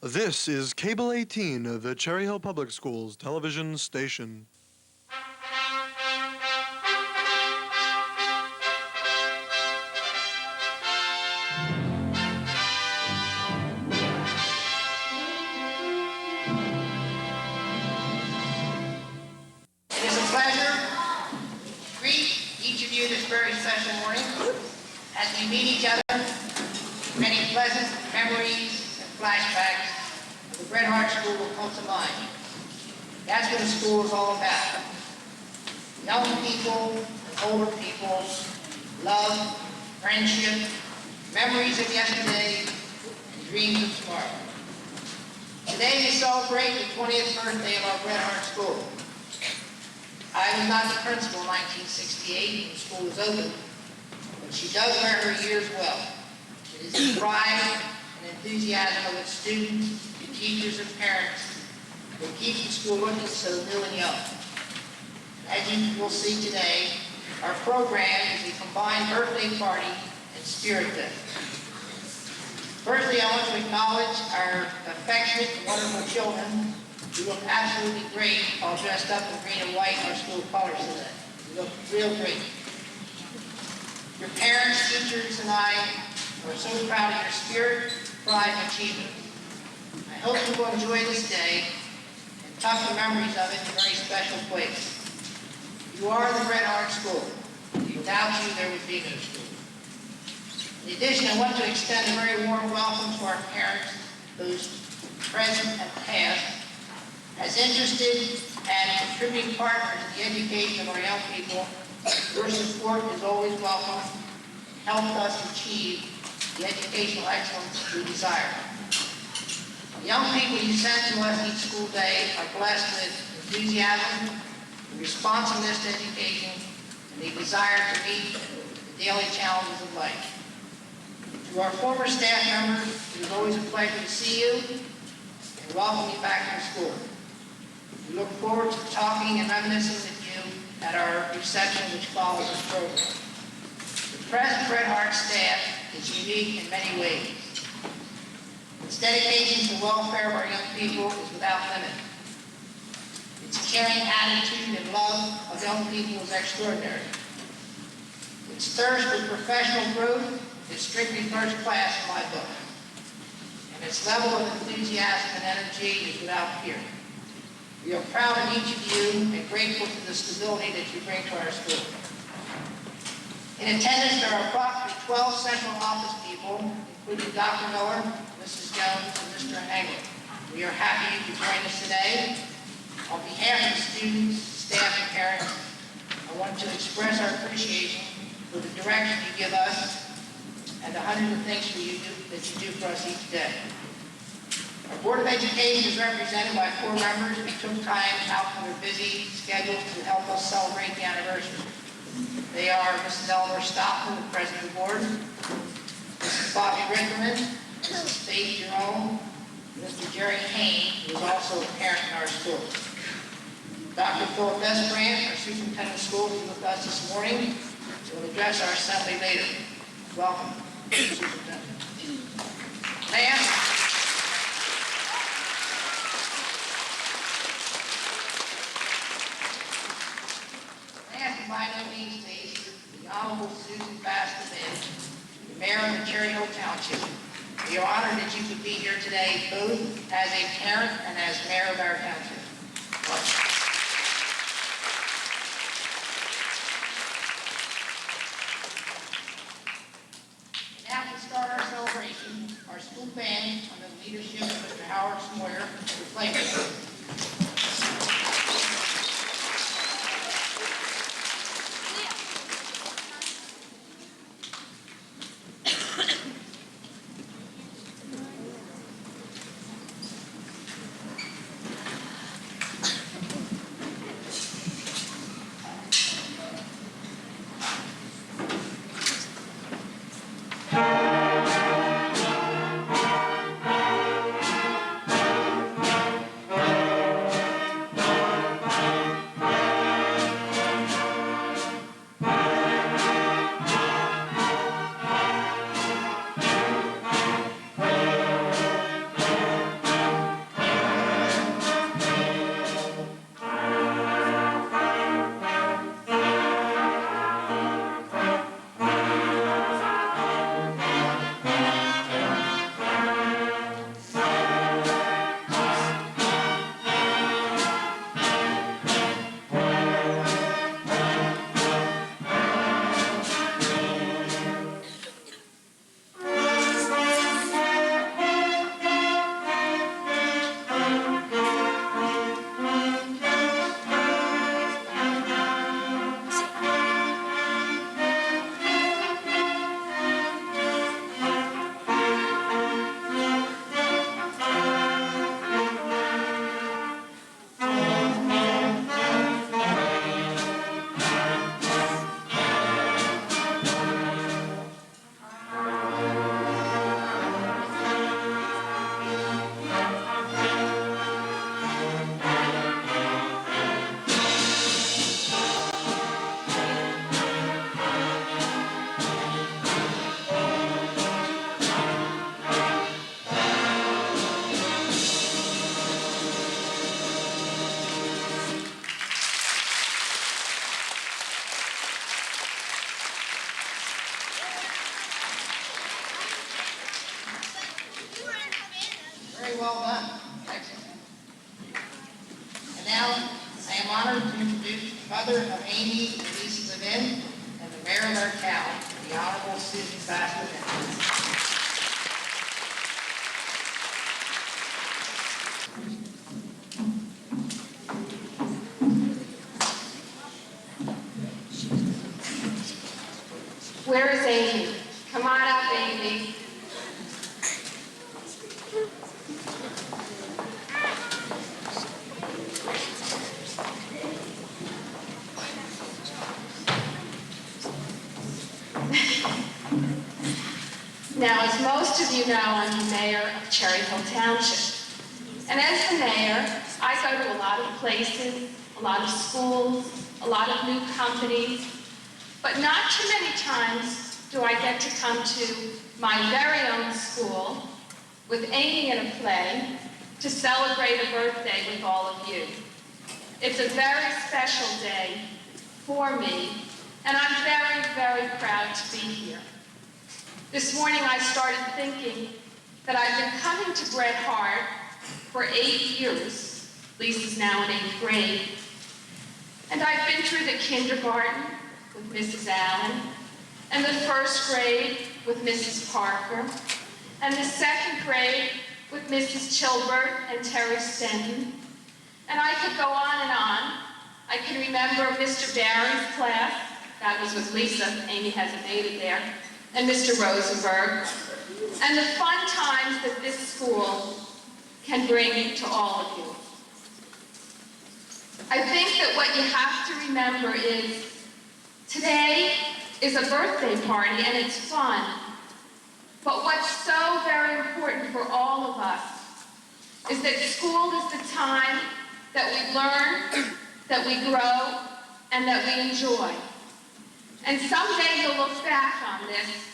This is Cable 18, the Cherry Hill Public Schools television station. It is a pleasure to greet each of you this very special morning as we meet each other. Many pleasant memories and flashbacks of the Bret Hart School will come to mind. That's what the school is all about. Young people and older people, love, friendship, memories of yesterday, and dreams of tomorrow. Today we celebrate the 20th birthday of our Bret Hart School. I was not the principal in 1968 when the school was open, but she does wear her years well. It is the pride and enthusiasm of its students, teachers, and parents that keeps the school looking so new and young. As you will see today, our program is a combined birthday party and spirit day. Firstly, I want to acknowledge our affectionate and wonderful children who look absolutely great all dressed up in green and white in our school colors today. You look real great. Your parents, teachers, and I are so proud of your spirit, pride, and achievement. I hope you will enjoy this day and tuck the memories of it in a very special place. You are the Bret Hart School. Without you, there would be no school. In addition, I want to extend a very warm welcome to our parents, those present and past, as interested and contributing partners in the education of our young people. Your support is always welcome and helped us achieve the educational excellence we desire. The young people you send to us each school day are blessed with enthusiasm, responsiveness to education, and the desire to meet the daily challenges of life. To our former staff members, it is always a pleasure to see you and welcome you back to the school. We look forward to talking and reminiscing with you at our reception which follows this program. The present Bret Hart staff is unique in many ways. Its dedication to the welfare of our young people is without limit. Its caring attitude and love of young people is extraordinary. Its thirst for professional growth is strictly first class in my book. And its level of enthusiasm and energy is without peer. We are proud of each of you and grateful for the stability that you bring to our school. In attendance, there are approximately 12 central office people, including Dr. Miller, Mrs. Jones, and Mr. Engel. We are happy you could join us today. On behalf of the students, staff, and parents, I want to express our appreciation for the direction you give us and the hundreds of things that you do for us each day. Our Board of Education is represented by 4 members who took time out from their busy schedules to help us celebrate the anniversary. They are Mrs. Eleanor Stockton, the President of the Board, Mrs. Bobby Rickerman, Mrs. Faith Jerome, and Mr. Jerry Hain, who is also a parent in our school. Dr. Philip Esbrand, our Superintendent of Schools, is with us this morning. He will address our assembly later. Welcome, Superintendent. Ma'am. By no means least, the Honorable Susan Bastin, the Mayor of the Cherry Hill Township. We are honored that you could be here today, both as a parent and as Mayor of our township. Now to start our celebration, our school band, under the leadership of Mr. Howard Smoyer, will play with us. Very well done. Excellent. And now, I am honored to introduce the mother of Amy and Lisa Levin and the mayor of our town, the Honorable Susan Bass Levin. Where is Amy? Come on up, Amy. Now, as most of you know, I'm the mayor of Cherry Hill Township. And as the mayor, I go to a lot of places, a lot of schools, a lot of new companies, but not too many times do I get to come to my very own school with Amy in a play to celebrate a birthday with all of you. It's a very special day for me, and I'm very, very proud to be here. This morning I started thinking that I've been coming to Bret Hart for 8 years. Lisa's now in 8th grade. And I've been through the kindergarten with Mrs. Allen, and the 1st grade with Mrs. Parker, and the 2nd grade with Mrs. Chilbert and Terry Stenton. And I could go on and on. I can remember Mr. Barron's class. That was with Lisa. Amy hasn't made it there. And Mr. Rosenberg. And the fun times that this school can bring to all of you. I think that what you have to remember is today is a birthday party and it's fun. But what's so very important for all of us is that school is the time that we learn, that we grow, and that we enjoy. And someday you'll look back on this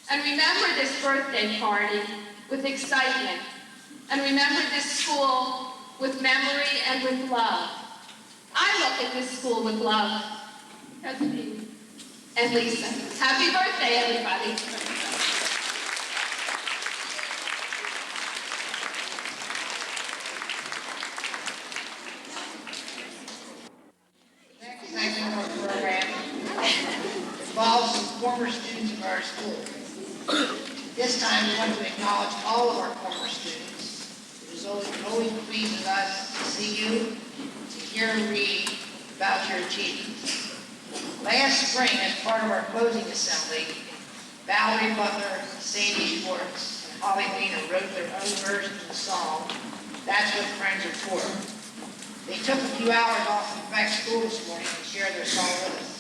and remember this birthday party with excitement, and remember this school with memory and with love. I look at this school with love. That's me. And Lisa. Happy birthday, everybody. Next segment of our program involves some former students of our school. This time we want to acknowledge all of our former students. It always pleases us to see you, to hear and read about your achievements. Last spring, as part of our closing assembly, Valerie Butler, Sandy Schwartz, and Holly Wiener wrote their own version of the song, That's What Friends Are For. They took a few hours off from back school this morning to share their song with us.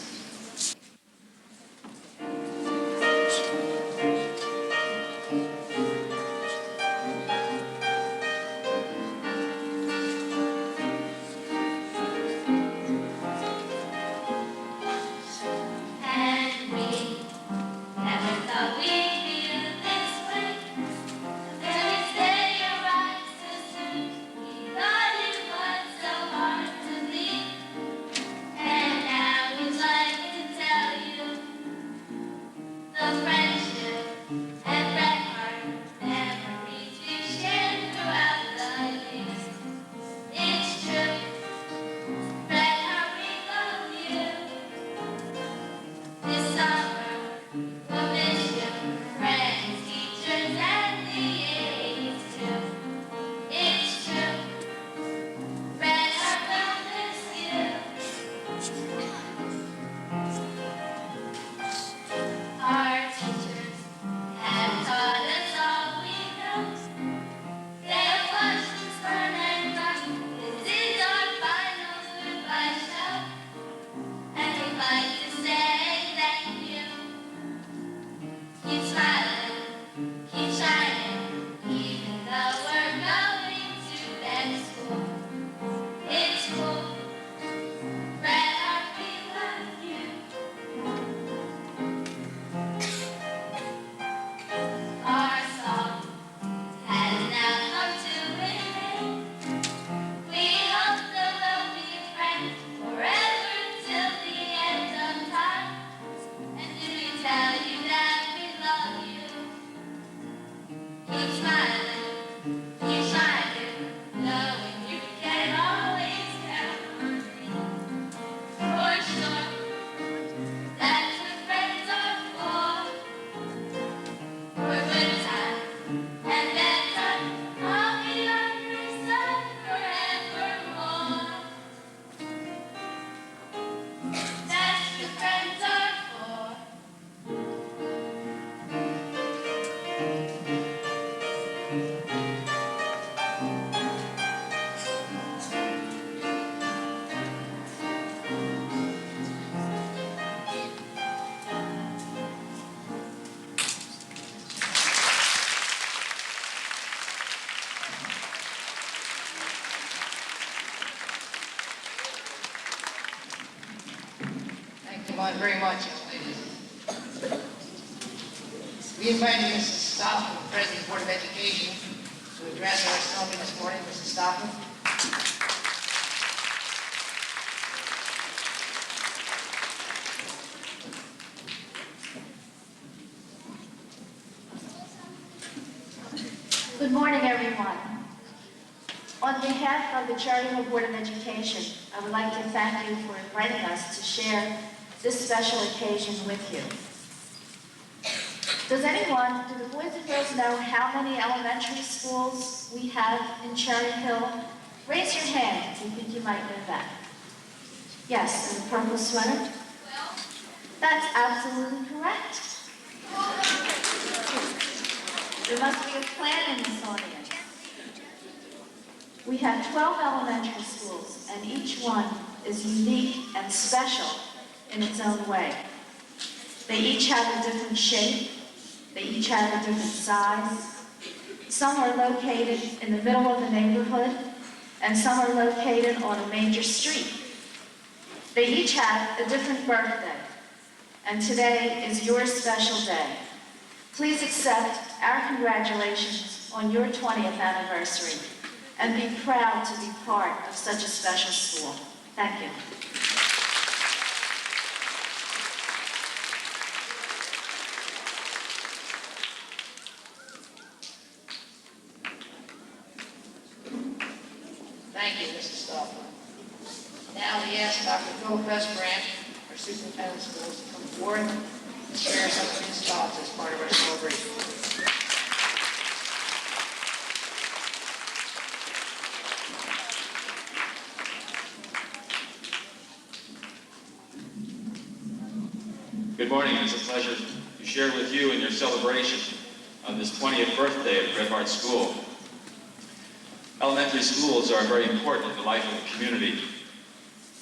And now we love on very much, young ladies. We invited Mrs. Stockman, President of the Board of Education, to address our assembly this morning. Mrs. Stockman. Good morning, everyone. On behalf of the Cherry Hill Board of Education, I would like to thank you for inviting us to share this special occasion with you. Do the boys and girls know how many elementary schools we have in Cherry Hill? Raise your hand if you think you might know that. Yes, in the purple sweater? That's absolutely correct. There must be a plan in this audience. We have 12 elementary schools, and each one is unique and special in its own way. They each have a different shape. They each have a different size. Some are located in the middle of the neighborhood, and some are located on a major street. They each have a different birthday, and today is your special day. Please accept our congratulations on your 20th anniversary and be proud to be part of such a special school. Thank you. Thank you, Mrs. Stockman. Now we ask Dr. Philip S. Brandt, our superintendent of schools, to come forward and share some of his thoughts as part of our celebration. Good morning. It's a pleasure to share with you in your celebration of this 20th birthday at Bret Hart School. Elementary schools are very important in the life of the community.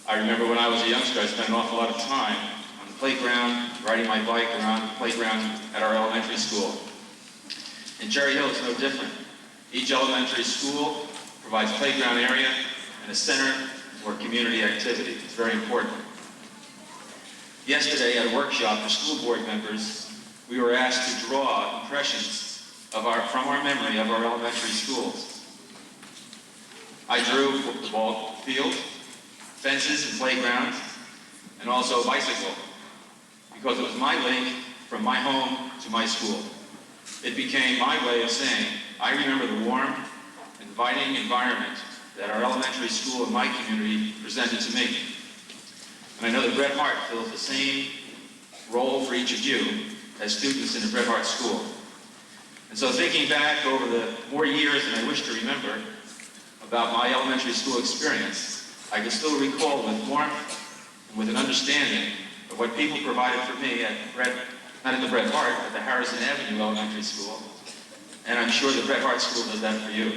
I remember when I was a youngster, I spent an awful lot of time on the playground, riding my bike around the playground at our elementary school. In Cherry Hill, it's no different. Each elementary school provides a playground area and a center for community activity. It's very important. Yesterday at a workshop for school board members, we were asked to draw impressions from our memory of our elementary schools. I drew the ball field, fences and playgrounds, and also a bicycle, because it was my link from my home to my school. It became my way of saying, I remember the warm, inviting environment that our elementary school and my community presented to me. And I know that Bret Hart fills the same role for each of you as students in the Bret Hart School. And so thinking back over the more years than I wish to remember about my elementary school experience, I can still recall with warmth and with an understanding of what people provided for me at not at the Bret Hart, but the Harrison Avenue Elementary School. And I'm sure the Bret Hart School does that for you.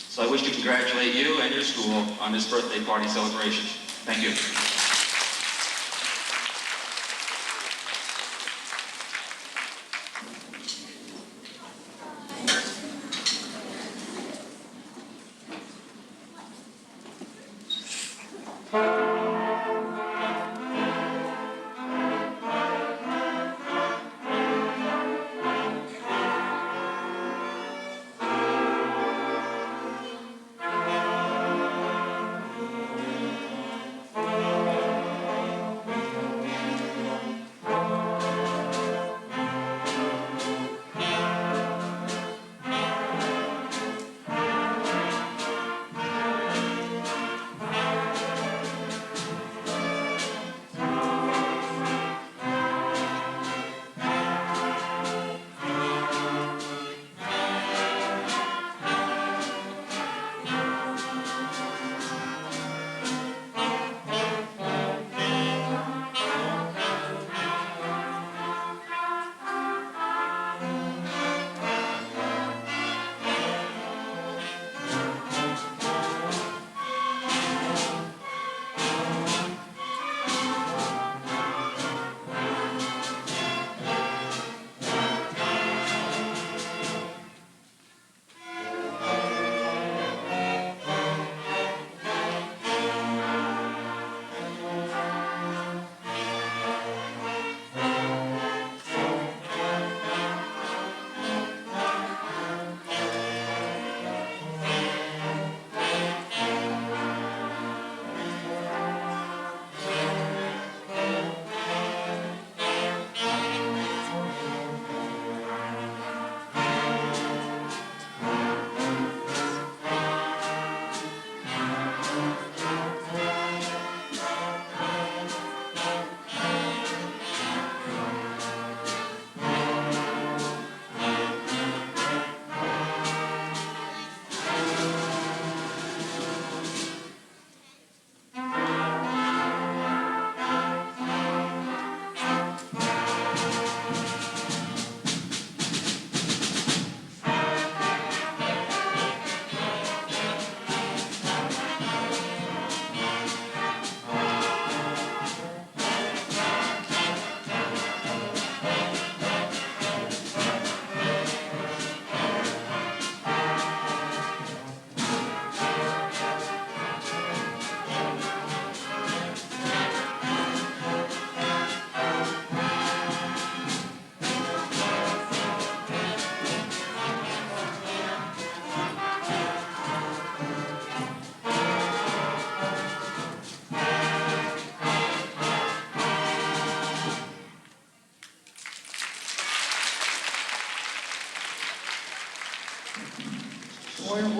So I wish to congratulate you and your school on this birthday party celebration. Thank you.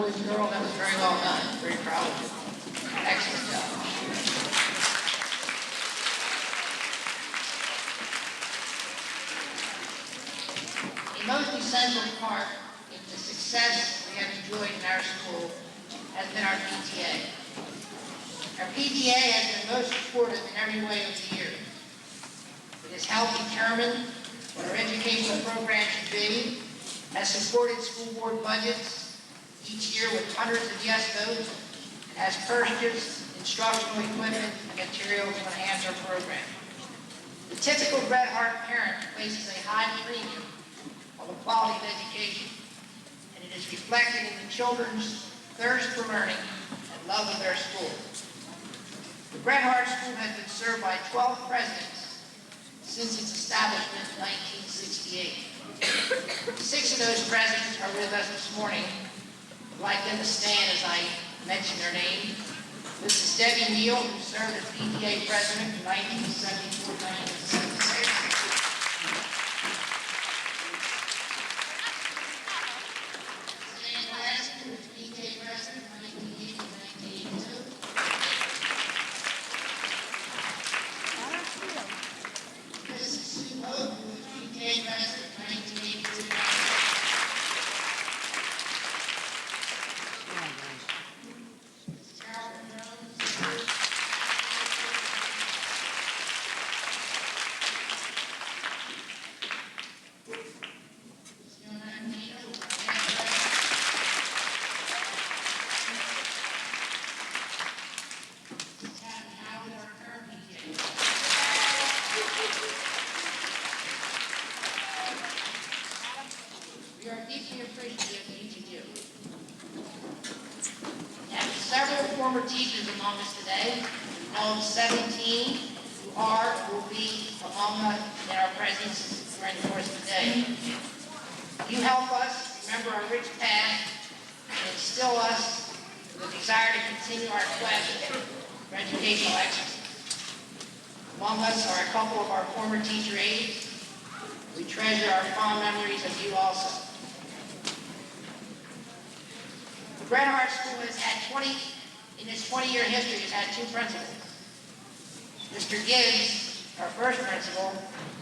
boys and girls, that was very well done. Very proud of you. Excellent job. A most essential part in the success we have enjoyed in our school has been our PTA. Our PTA has been most supportive in every way over the years. It has helped determine what our educational program should be, has supported school board budgets each year with hundreds of yes votes, and has purchased instructional equipment and materials to enhance our program. The typical Bret Hart parent places a high premium on the quality of education, and it is reflected in the children's thirst for learning and love of their school. The Bret Hart School has been served by 12 presidents since its establishment in 1968. 6 of those presidents are with us this morning. I'd like them to stand as I mention their names. This is Debbie Neal, who served as PTA president from 1974 to 1976. Stan Lask, who was PTA president from 1980 to 1982. Mrs. Sue Hope, who was PTA president from 1982 to 1983. Mrs. Carolyn Jones. Mrs. Joanna Nino, who was past president. Mrs. Kathy Howard, our current PTA. We are deeply appreciative of each of you. We have several former teachers among us today. We know of 17 who are or will be among us in our presence during the course of the day. You help us remember our rich past and instill us with a desire to continue our quest for educational excellence. Among us are a couple of our former teacher aides. We treasure our fond memories of you also. The Bret Hart School has had in its 20-year history, has had 2 principals. Mr. Gibbs, our first principal,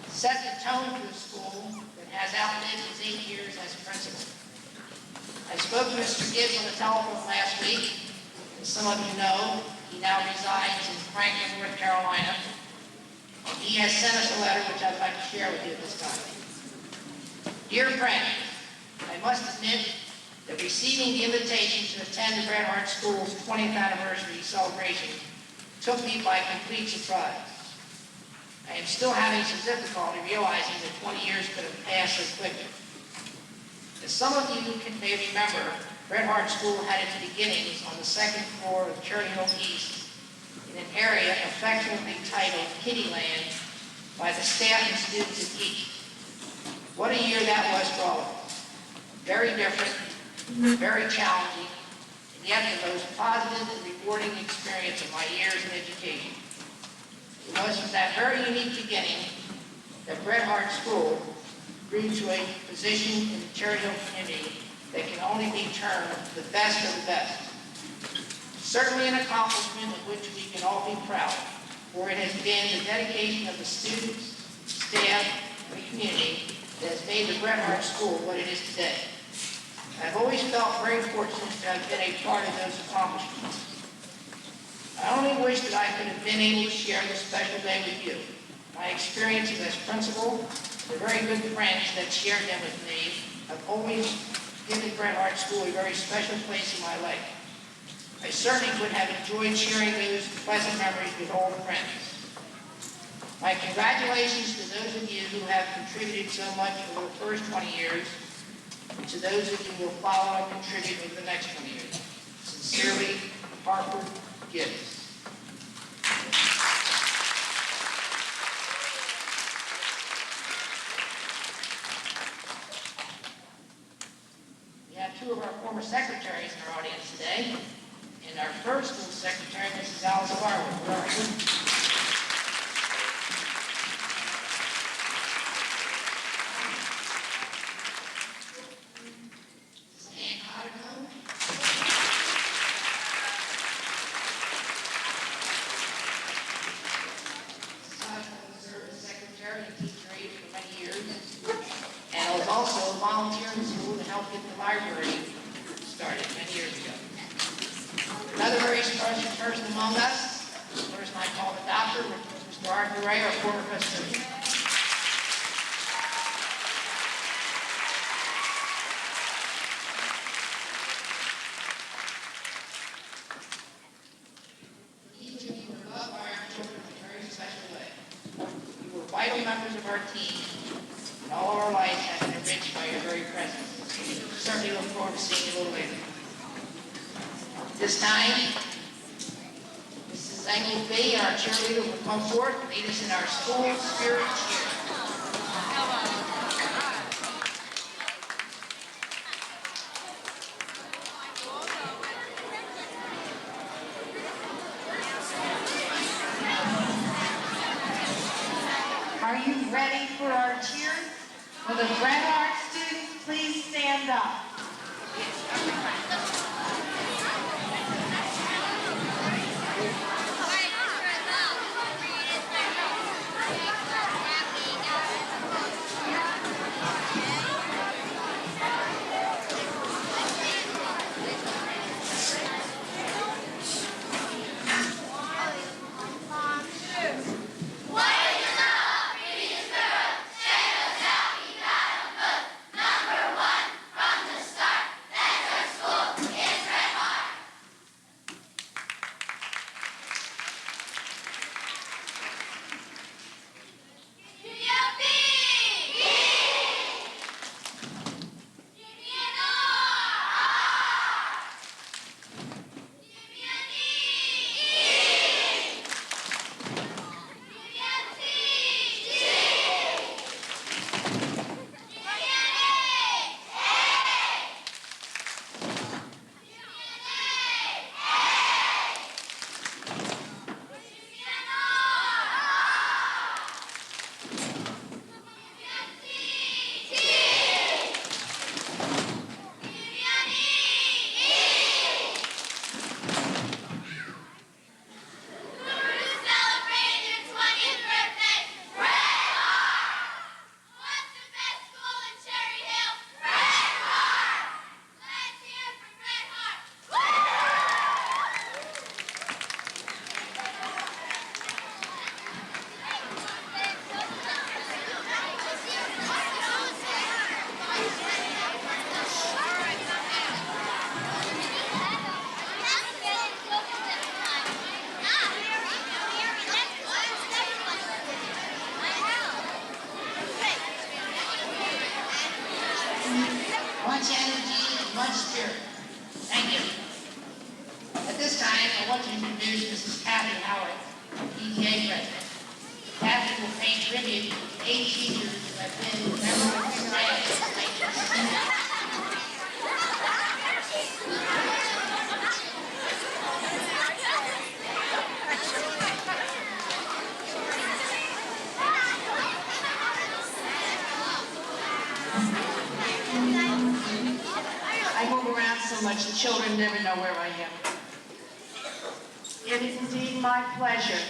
set the tone for the school that has outlived his 8 years as principal. I spoke to Mr. Gibbs on the telephone last week. As some of you know, he now resides in Franklin, North Carolina. He has sent us a letter which I'd like to share with you at this time. Dear friend, I must admit that receiving the invitation to attend the Bret Hart School's 20th anniversary celebration took me by complete surprise. I am still having some difficulty realizing that 20 years could have passed so quickly. As some of you may remember, Bret Hart School had its beginnings on the 2nd floor of Cherry Hill East in an area affectionately titled Kitty Land by the staff and students at each. What a year that was for all of us. Very different, very challenging, and yet the most positive and rewarding experience of my years in education. It was from that very unique beginning that Bret Hart School grew to a position in the Cherry Hill community that can only be termed the best of the best. Certainly an accomplishment of which we can all be proud, for it has been the dedication of the students, staff, and the community that has made the Bret Hart School what it is today. I've always felt very fortunate to have been a part of those accomplishments. I only wish that I could have been able to share this special day with you. My experiences as principal, the very good friends that shared them with me, have always given Bret Hart School a very special place in my life. I certainly would have enjoyed sharing those pleasant memories with old friends. My congratulations to those of you who have contributed so much over the first 20 years, and to those of you who will follow and contribute over the next 20 years. Sincerely, Harper Gibbs. We have 2 of our former secretaries in our audience today. And our first school secretary, Mrs. Alice Barwood. Where are you? Mrs. Ann Cottico. First among us, the person I call the doctor, Mr. Arthur Ray, our former custodian. Each of you are loved by our children in a very special way. You were vital members of our team, and all of our lives have been enriched by your very presence. Certainly look forward to seeing you a little later. This time, Mrs. Engel B., our cheerleader, will come forward and lead us in our school spirit cheer. Are you ready for our cheer? Will the Bret Hart students please stand up? Much energy and much spirit. Thank you. At this time, I want to introduce Mrs. Kathy Howard, PTA president. Kathy will pay tribute to 8 teachers who have been members of the society since 1960. I move around so much, the children never know where I am. It is indeed my pleasure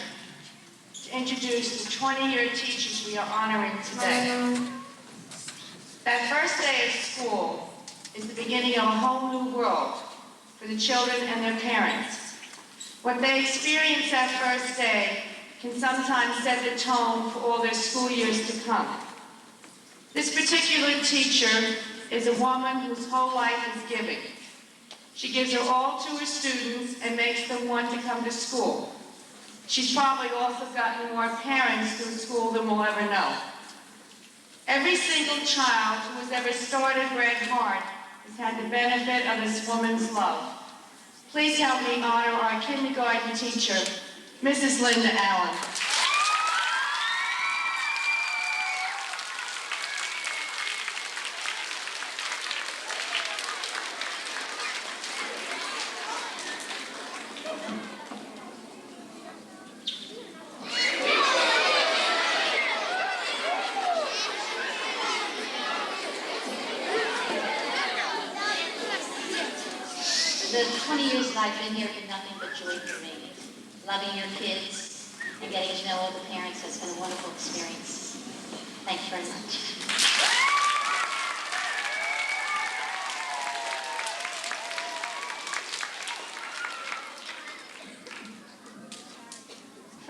to introduce the 20-year teachers we are honoring today. That first day of school is the beginning of a whole new world for the children and their parents. What they experience that first day can sometimes set the tone for all their school years to come. This particular teacher is a woman whose whole life is giving. She gives her all to her students and makes them want to come to school. She's probably also gotten more parents through school than we'll ever know. Every single child who has ever started Bret Hart has had the benefit of this woman's love. Please help me honor our kindergarten teacher, Mrs. Linda Allen. The 20 years that I've been here have been nothing but joy for me. Loving your kids and getting to know all the parents has been a wonderful experience. Thank you very much.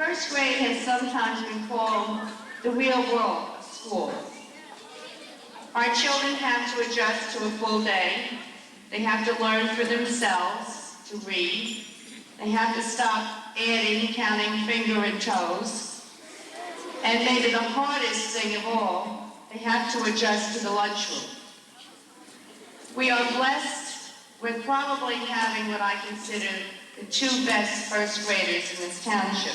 First grade has sometimes been called the real world of school. Our children have to adjust to a full day. They have to learn for themselves to read. They have to stop adding, counting finger and toes. And maybe the hardest thing of all, they have to adjust to the lunchroom. We are blessed with probably having what I consider the two best first graders in this township.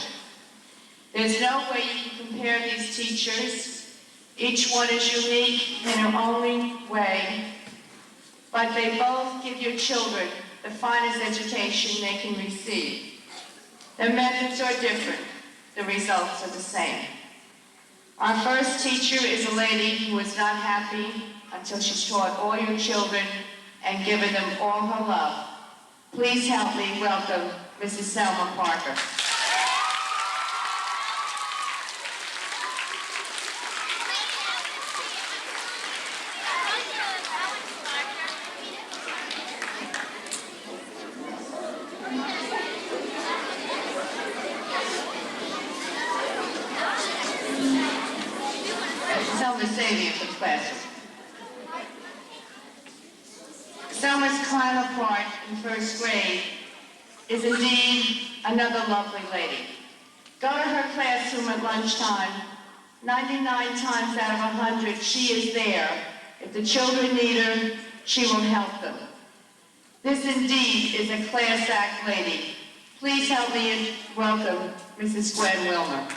There's no way you can compare these teachers. Each one is unique in her own way, but they both give your children the finest education they can receive. Their methods are different. The results are the same. Our first teacher is a lady who is not happy until she's taught all your children and given them all her love. Please help me welcome Mrs. Selma Parker. Selma's saving for the classroom. Selma's counterpart in first grade is indeed another lovely lady. Go to her classroom at lunchtime. 99 times out of 100, she is there. If the children need her, she will help them. This indeed is a class act lady. Please help me welcome Mrs. Gwen Wilmer.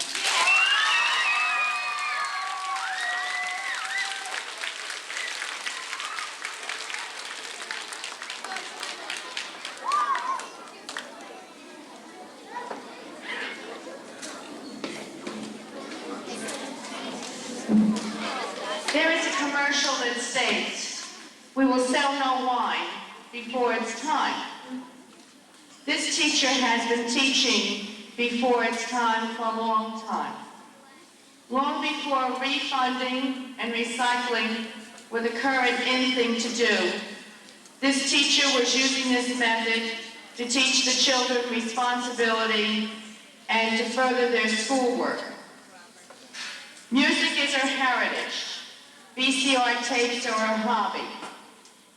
There is a commercial that states, "We will sell no wine before it's time." This teacher has been teaching before it's time for a long time. Long before refunding and recycling were the current in thing to do, this teacher was using this method to teach the children responsibility and to further their schoolwork. Music is her heritage. VCR tapes are her hobby.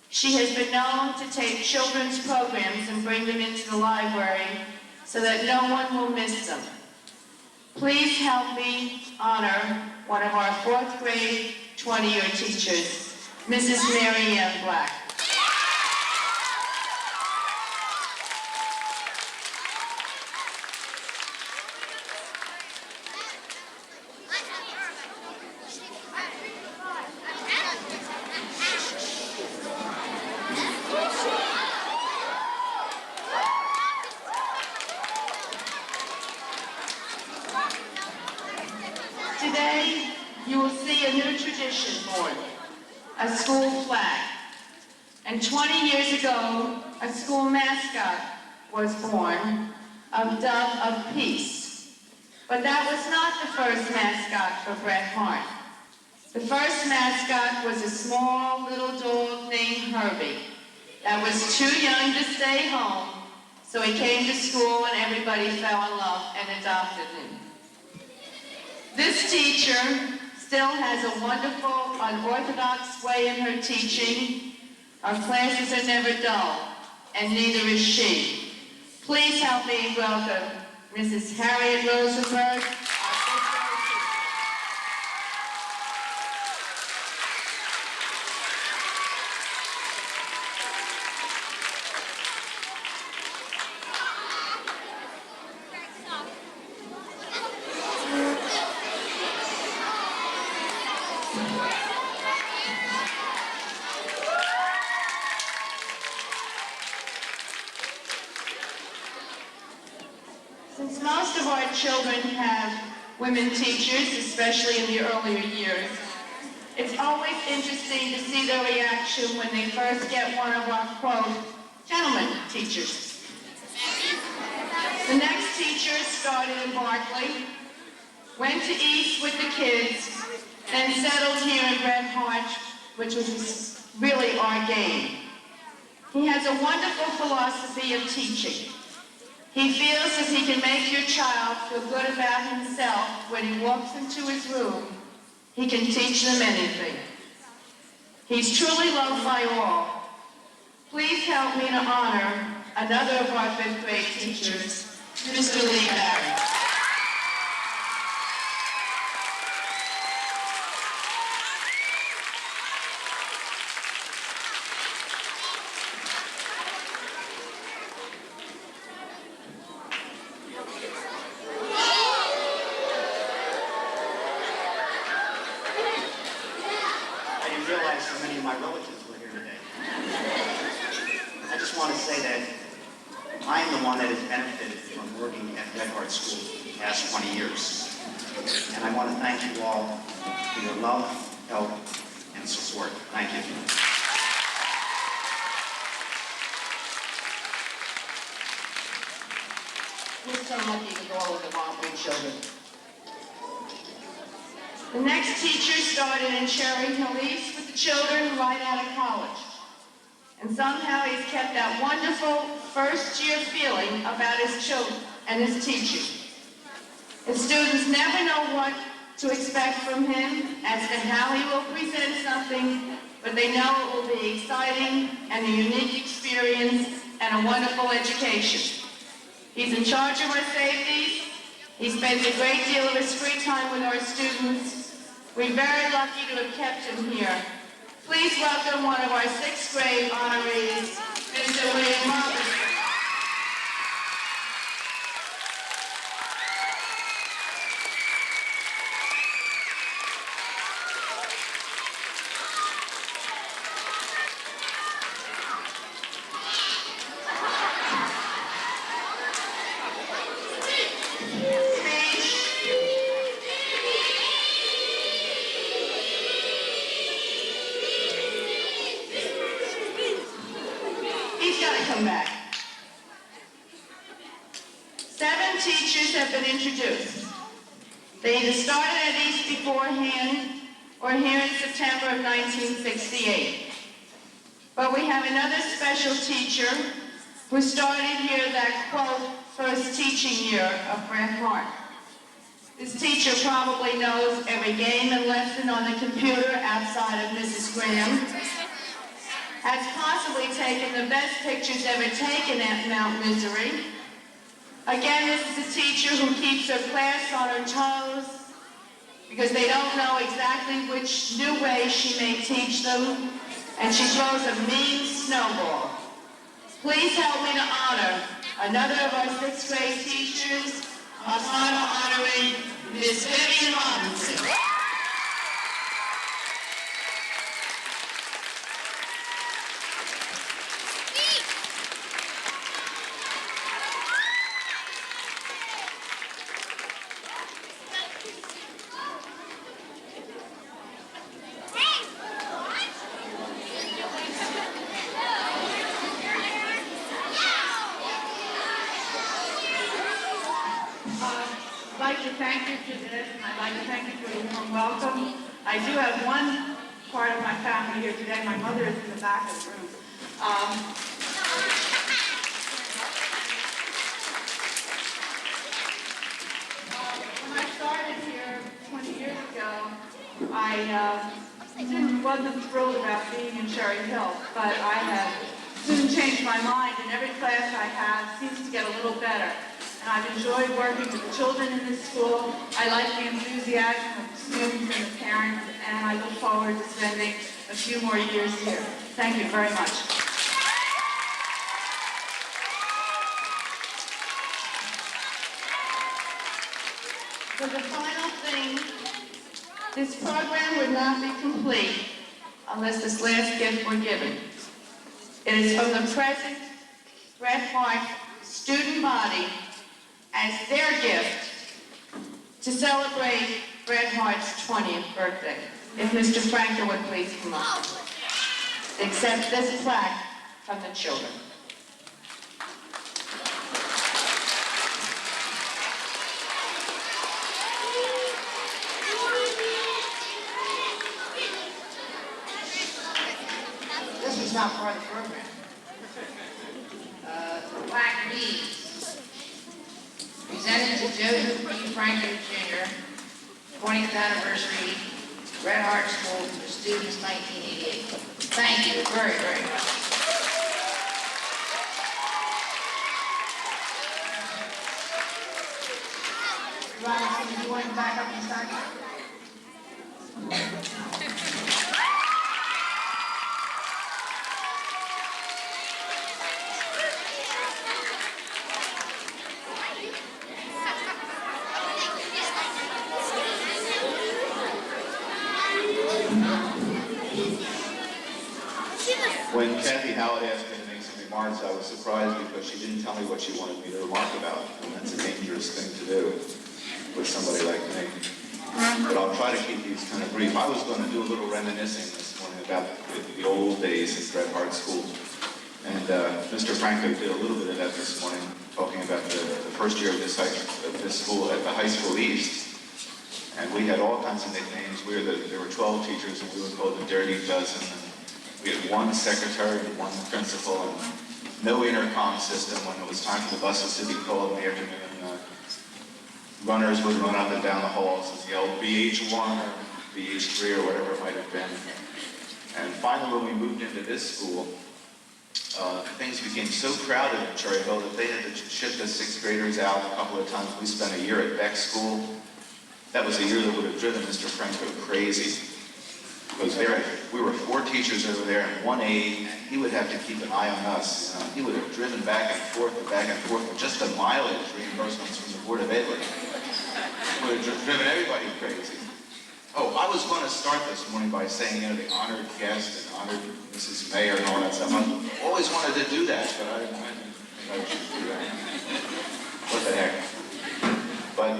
She has been known to take children's programs and bring them into the library so that no one will miss them. Please help me honor one of our fourth grade 20-year teachers, Mrs. Mary Ann Black. Today, you will see a new tradition born, a school flag. And 20 years ago, a school mascot was born, a dove of peace. But that was not the first mascot for Bret Hart. The first mascot was a small little dog named Herbie that was too young to stay home, so he came to school and everybody fell in love and adopted him. This teacher still has a wonderful, unorthodox way in her teaching. Our classes are never dull, and neither is she. Please help me welcome Mrs. Harriet Rosenberg, our fifth grade teacher. Since most of our children have women teachers, especially in the earlier years, it's always interesting to see their reaction when they first get one of our, quote, gentlemen teachers. The next teacher started in Barclay, went to East with the kids, then settled here in Bret Hart, which was really our game. He has a wonderful philosophy of teaching. He feels that he can make your child feel good about himself when he walks into his room. He can teach them anything. He's truly loved by all. Please help me to honor another of our fifth grade teachers, Mr. Lee Barry. I didn't realize so many of my relatives were here today. I just want to say that I am the one that has benefited from working at Bret Hart School for the past 20 years. And I want to thank you all for your love, help, and support. Thank you. We're so lucky to go with the Wombley children. The next teacher started in Cherry Hill East with the children right out of college. And somehow he's kept that wonderful first-year feeling about his children and his teaching. His students never know what to expect from him as to how he will present something, but they know it will be exciting and a unique experience and a wonderful education. He's in charge of our safeties. He spends a great deal of his free time with our students. We're very lucky to have kept him here. Please welcome one of our sixth grade honorees, Mr. William Robinson. He's got to come back. 7 teachers have been introduced. They either started at East beforehand or here in September of 1968. But we have another special teacher who started here that, quote, first teaching year of Bret Hart. This teacher probably knows every game and lesson on the computer outside of Mrs. Graham, has possibly taken the best pictures ever taken at Mount Misery. Again, this is a teacher who keeps her class on her toes because they don't know exactly which new way she may teach them, and she throws a mean snowball. Please help me to honor another of our sixth grade teachers, honoring Miss Vivian Robinson. I'd like to thank you for this, and I'd like to thank you for the warm welcome. I do have one part of my family here today. My mother is in the back of the room. When I started here 20 years ago, I wasn't thrilled about being in Cherry Hill, but I have soon changed my mind, and every class I have seems to get a little better. And I've enjoyed working with the children in this school. I like the enthusiasm of the students and the parents, and I look forward to spending a few more years here. Thank you very much. For the final thing, this program would not be complete unless this last gift were given. It is from the present Bret Hart student body as their gift to celebrate Bret Hart's 20th birthday. If Mr. Franker would please come up. Accept this plaque from the children. This is not part of the program. The plaque reads, Joseph E. Franklin Jr. 20th anniversary, Bret Hart School for students 1988. Thank you very, very much. Robinson, do you want to back up and start? When Kathy Howard asked me to make some remarks, I was surprised because she didn't tell me what she wanted me to remark about, and that's a dangerous thing to do with somebody like me. But I'll try to keep these kind of brief. I was going to do a little reminiscing this morning about the old days at Bret Hart School, and Mr. Franco did a little bit of that this morning, talking about the first year of this school at the High School East. And we had all kinds of nicknames. There were 12 teachers, and we were called the Dirty Dozen. We had one secretary and one principal, and no intercom system when it was time for the buses to be called in the afternoon. Runners would run up and down the halls and yell BH1 or BH3 or whatever it might have been. And finally, when we moved into this school, things became so crowded in Cherry Hill that they had to ship the sixth graders out a couple of times. We spent a year at Beck School. That was a year that would have driven Mr. Franco crazy. Because we were 4 teachers over there and 1 aide, and he would have to keep an eye on us. He would have driven back and forth with just the mileage reimbursements from the Board of Ed. Would have driven everybody crazy. Oh, I was going to start this morning by saying, the honored guest and honored Mrs. Mayor and all that stuff. I always wanted to do that, but I didn't think I should do that. What the heck? But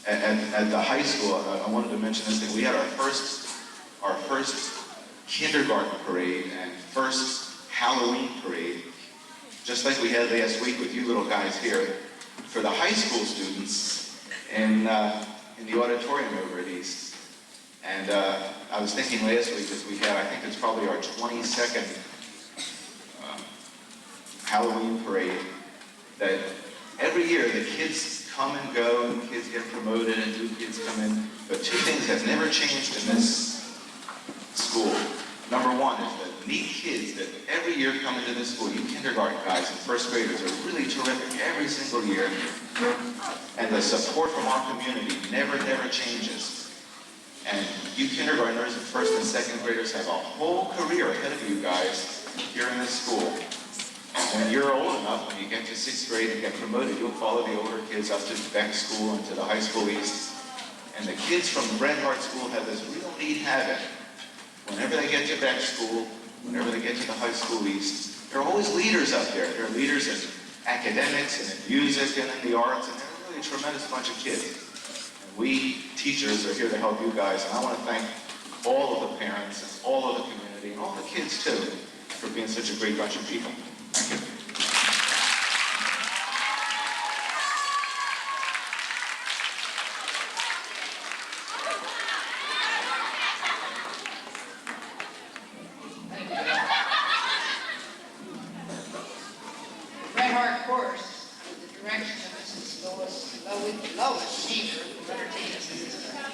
at the high school, I wanted to mention this thing. We had our first kindergarten parade and first Halloween parade, just like we had last week with you little guys here, for the high school students in the auditorium over at East. And I was thinking last week, as we had, I think it's probably our 22nd Halloween parade, that every year the kids come and go, and kids get promoted, and new kids come in. But 2 things have never changed in this school. Number 1 is the neat kids that every year come into this school. You kindergarten guys and first graders are really terrific every single year. And the support from our community never changes. And you kindergartners and first and second graders have a whole career ahead of you guys here in this school. When you're old enough, when you get to 6th grade and get promoted, you'll follow the older kids up to Beck School and to the High School East. And the kids from Bret Hart School have this real neat habit. Whenever they get to Beck School, whenever they get to the High School East, they're always leaders up there. They're leaders in academics and in music and in the arts, and they're really a tremendous bunch of kids. And we teachers are here to help you guys, and I want to thank all of the parents and all of the community and all the kids too for being such a great bunch of people. Thank you. Bret Hart Chorus, under the direction of Mrs. Lois Cheever, will entertain us in this track.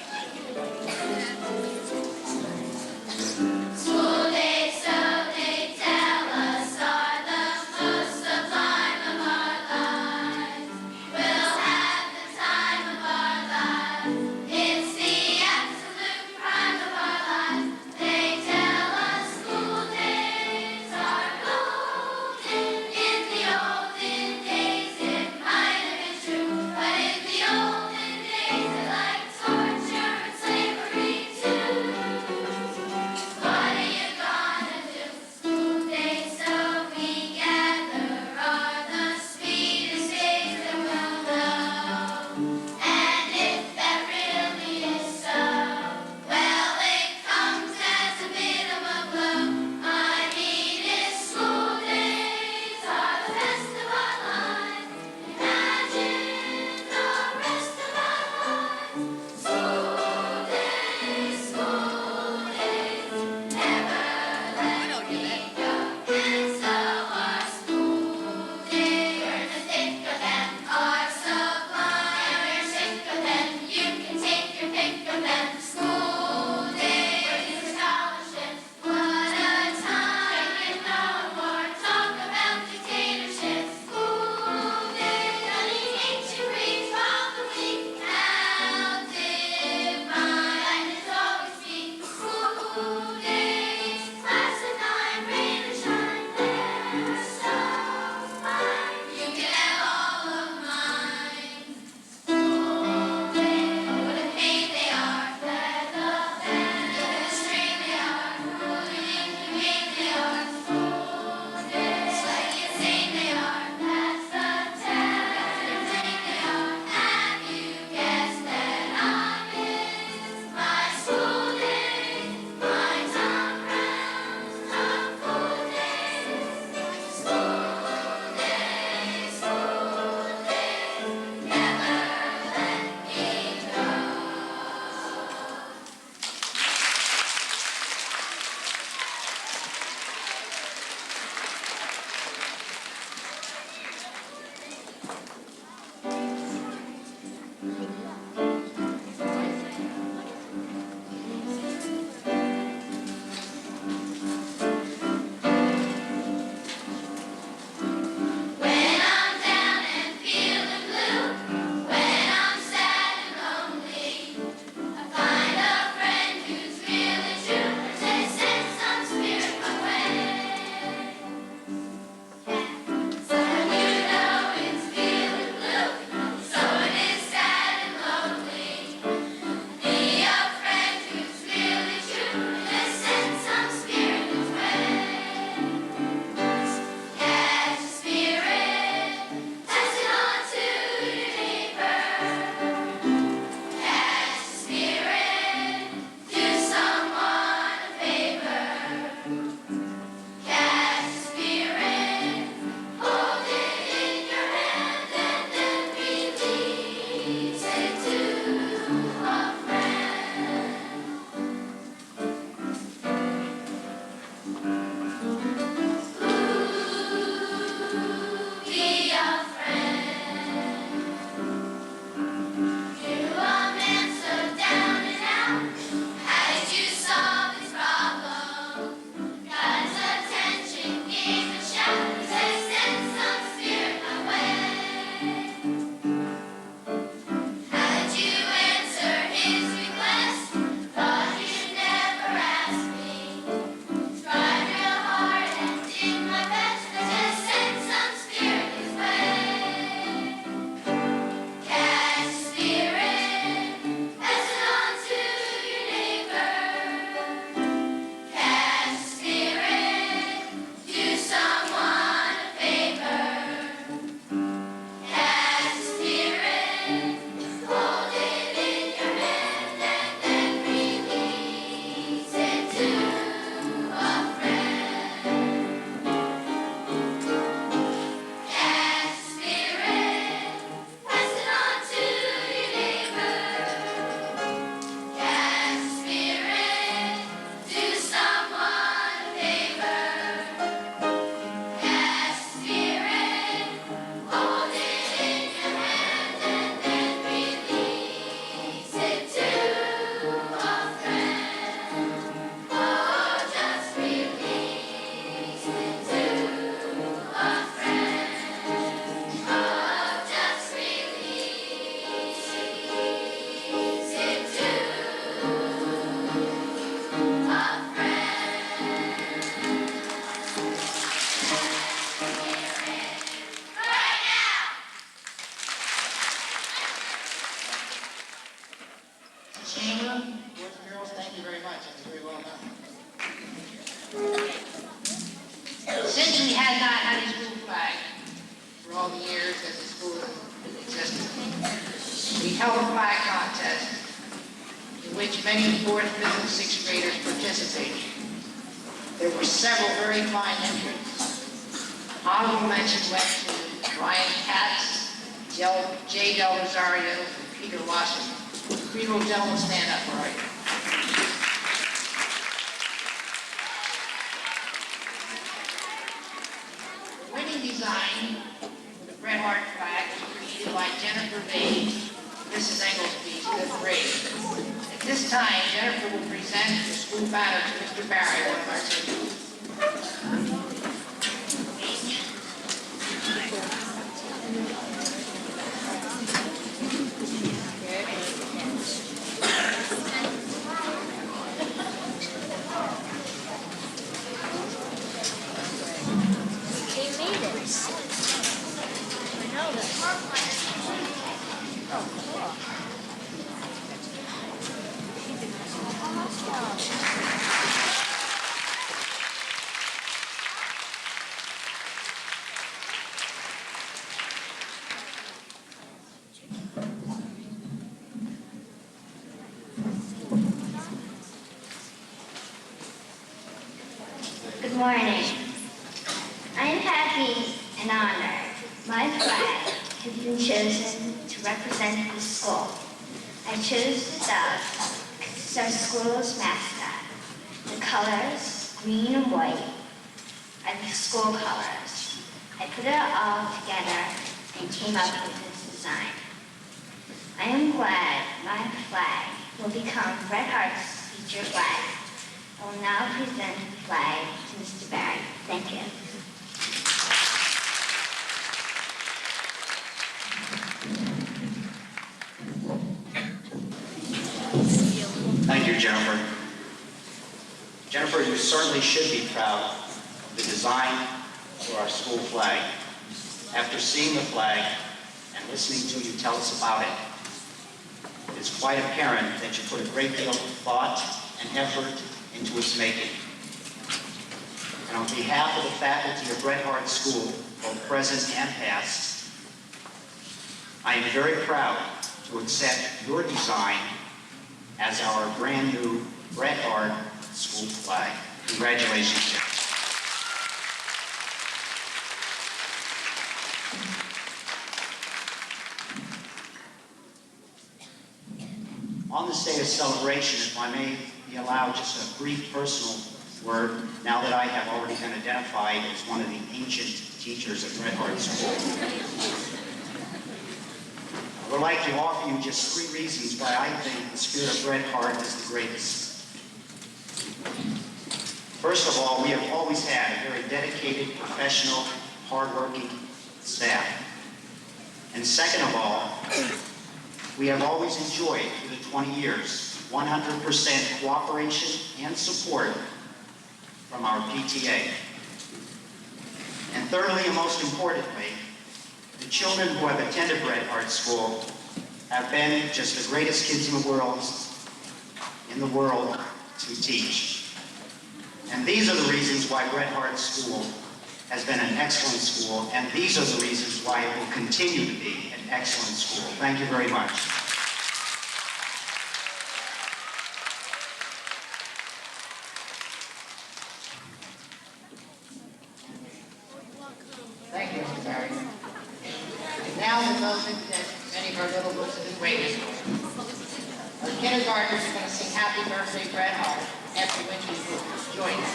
School days, so they tell us, are the most sublime of our lives. We'll have the time of our lives. It's the absolute prime of our lives. They tell us school days are golden. In the olden days, it might have been true, but in the olden days, they like torture and slavery. in all the years that the school has existed. We held a flag contest in which many fourth, fifth, and sixth graders participated. There were several very fine entries. Honorable mention went to Ryan Katz, J. Del Rosario, and Peter Washington. Three little gentlemen stand up, all right? The winning design for the Bret Hart flag was created by Jennifer Vade, Mrs. Englesby's fifth grade. At this time, Jennifer will present the school banner to Mr. Barry, one of our teachers. Good morning. I am happy and honored my flag has been chosen to represent the school. I chose the dove because it's our school's mascot. The colors, green and white, are the school colors. I put it all together and came up with this design. I am glad my flag will become Bret Hart's feature flag. I will now present the flag to Mr. Barry. Thank you. Thank you, Jennifer. Jennifer, you certainly should be proud of the design for our school flag. After seeing the flag and listening to you tell us about it, it's quite apparent that you put a great deal of thought and effort into its making. And on behalf of the faculty of Bret Hart School, both present and past, I am very proud to accept your design as our brand new Bret Hart School flag. Congratulations, Jeff. On this day of celebration, if I may be allowed just a brief personal word, now that I have already been identified as one of the ancient teachers at Bret Hart School. I would like to offer you just 3 reasons why I think the spirit of Bret Hart is the greatest. First of all, we have always had a very dedicated, professional, hardworking staff. And second of all, we have always enjoyed, for the 20 years, 100% cooperation and support from our PTA. And thirdly, and most importantly, the children who have attended Bret Hart School have been just the greatest kids in the world to teach. And these are the reasons why Bret Hart School has been an excellent school, and these are the reasons why it will continue to be an excellent school. Thank you very much. Thank you, Mr. Barry. And now the moment that many of our little ones have been waiting for. Our kindergartners are going to sing Happy Birthday, Bret Hart, after which we will join them.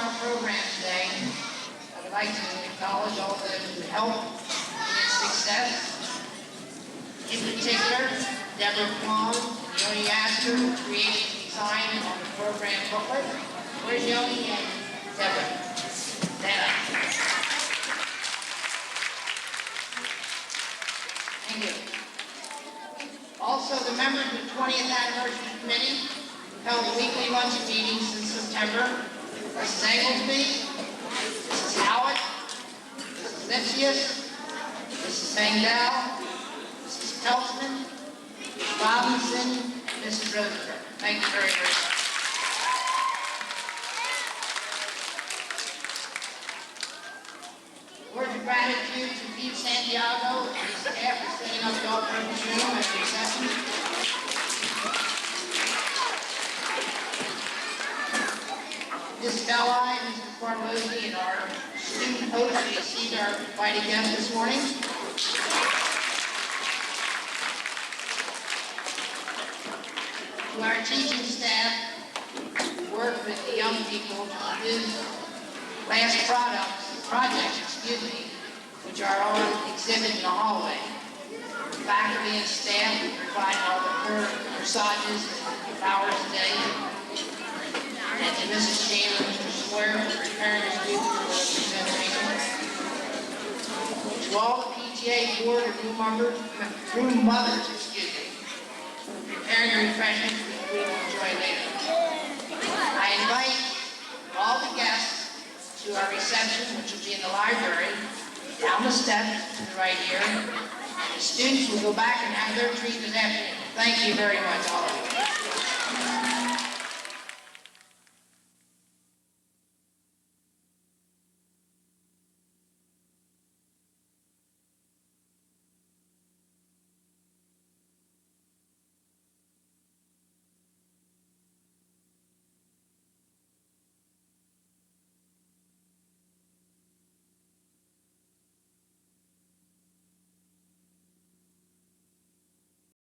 our program today, I would like to acknowledge all those who helped in its success. In particular, Deborah Plum and Yoni Astor, who created the design on the program booklet. Where's Yoni and Deborah? Stand up. Thank you. Also, the members of the 20th Anniversary Committee held weekly luncheon meetings in September. Mrs. Englesby, Mrs. Howard, Mrs. Lipsius, Mrs. Mangel, Mrs. Peltzman, Ms. Robinson, and Mrs. Rosenberg. Thank you very much. Words of gratitude to Pete Santiago and his staff for setting up the all-purpose room and the reception. Ms. Belli, Mr. Farlosi, and our student host who received our invited guest this morning. To our teaching staff who work with the young people to produce last projects, which are on exhibit in the hallway. Faculty and staff who provide all the corsages and flowers today. And to Mrs. Chandler and Mr. Swear for preparing the students for the presentation. To all the PTA board and room mothers, for preparing the refreshments which we will enjoy later. I invite all the guests to our reception, which will be in the library, down the steps to the right here. The students will go back and have their treat this afternoon. Thank you very much, all of you.